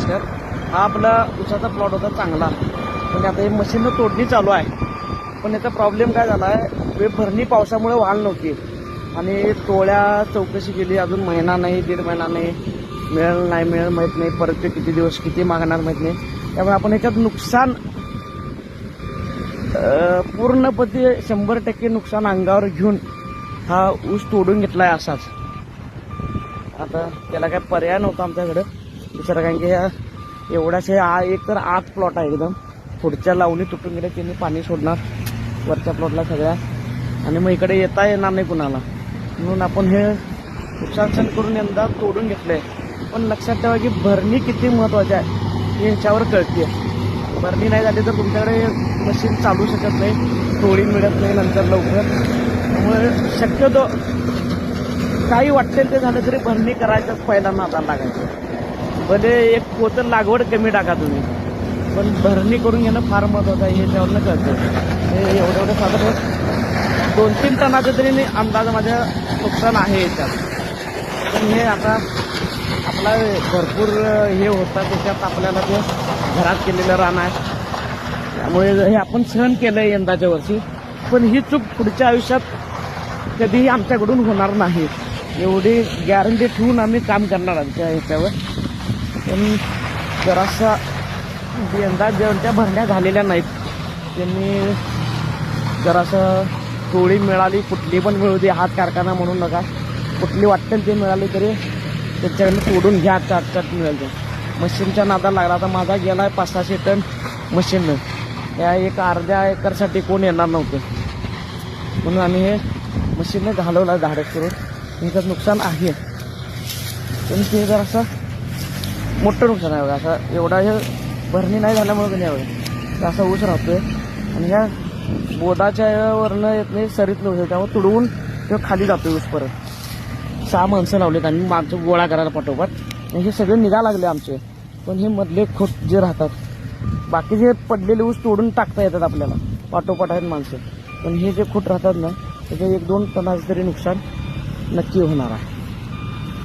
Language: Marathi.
नमस्कार. हा आपला ऊसाचा प्लॉट होता चांगला, पण आता हे मशीननं तोडणी चालू आहे. पण याचा प्रॉब्लेम काय झाला आहे, भरणी पावसामुळे वाढ नव्हती आणि टोळ्या चौकशी केली, अजून महिना नाही, 1.5 महिना नाही, मिळेल नाही मिळेल माहीत नाही, परत ते किती दिवस किती मागणार माहीत नाही. त्यामुळे आपण याच्यात नुकसान पूर्णपणे 100% नुकसान अंगावर घेऊन हा ऊस तोडून घेतला आहे असाच. आता त्याला काय पर्याय नव्हता आमच्याकडे दुसरं, कारण की एवढ्याशे एक तर आत प्लॉट आहे एकदम, पुढच्या लावणी तुटून गेले, त्यांनी पाणी सोडणार वरच्या प्लॉटला सगळ्या, आणि मग इकडे येता येणार नाही कुणाला, म्हणून आपण हे नुकसान करून यंदा तोडून घेतलंय. पण लक्षात ठेवा की भरणी किती महत्त्वाची आहे हे ह्याच्यावर कळते. भरणी नाही झाली तर तुमच्याकडे मशीन चालू शकत नाही, टोळी मिळत नाही नंतर लवकर. त्यामुळे शक्यतो काही वाटेल ते झालं तरी भरणी करायचं पहिला नादाला लागायचं. भले एक पोतं लागवड कमी टाका तुम्ही, पण भरणी करून घेणं फार महत्त्वाचं आहे हे त्यावरनं कळतं. हे एवढं साधारण 2-3 टनाचं तरी अंदाज माझ्या नुकसान आहे याच्यात. पण हे आता आपला भरपूर हे होतं, त्याच्यात आपल्याला ते घरात केलेलं रान आहे, त्यामुळे हे आपण सहन केलं आहे यंदाच्या वर्षी. पण ही चूक पुढच्या आयुष्यात कधीही आमच्याकडून होणार नाही एवढी गॅरंटी ठेवून आम्ही काम करणार आमच्या ह्याच्यावर. पण जरासा यंदा ज्यांच्या भरण्या झालेल्या नाहीत त्यांनी जरासं टोळी मिळाली, कुठली पण मिळू दे, हात कारखाना म्हणून नका, कुठली वाटेल ते मिळाली तरी त्यांच्याकडनं तोडून घ्या. चाट मिळेल ते. मशीनच्या नादाला लागला. आता माझा गेला आहे 500-600 टन मशीननं. त्या एक अर्ध्या एकरसाठी कोण येणार नव्हतं, म्हणून आम्ही हे मशीनने घालवलं धाडस करून. ह्याच्यात नुकसान आहे, पण ते जरासं मोठं नुकसान आहे बघा. असं एवढा हे भरणी नाही झाल्यामुळे पण यावं असा ऊस राहतोय, आणि ह्या बोदाच्या वरनं येत नाही, सरीत होते, त्यामुळे तुडवून तो खाली जातोय ऊस. परत 6 माणसं लावलेत आणि माणसं गोळा करायला पाठोपाठ. हे सगळे निघा लागले आमचे, पण हे मधले खोट जे राहतात, बाकीचे पडलेले ऊस तोडून टाकता येतात आपल्याला, पाठोपाठ आहेत माणसं, पण हे जे खोट राहतात ना, त्याचं 1-2 टनाचं तरी नुकसान नक्की होणार आहे.